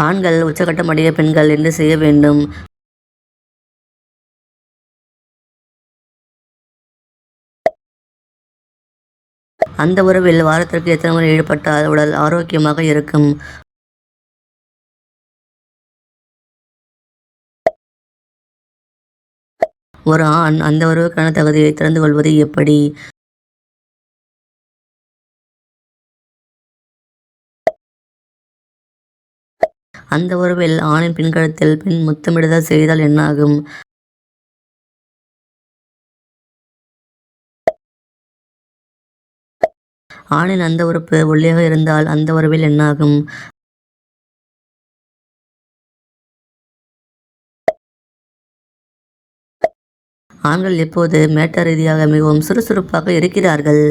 ஆண்கள் உச்சகட்டம் அடைய பெண்கள் என்ன செய்ய வேண்டும்? அந்த உறவில் வாரத்திற்கு எத்தனை முறை ஈடுபட்டால் உடல் ஆரோக்கியமாக இருக்கும்? ஒரு ஆண் அந்த உறவுக்கான தகுதியை திறந்து கொள்வது எப்படி? அந்த உறவில் ஆணின் பின்கழுத்தில் பெண் முத்தமிடுதல் செய்தால் என்னாகும்? ஆணின் அந்த உறுப்பு ஒல்லியாக இருந்தால் அந்த உறவில் என்னாகும்? ஆண்கள் எப்போது மேட்ட ரீதியாக மிகவும் சுறுசுறுப்பாக இருக்கிறார்கள்?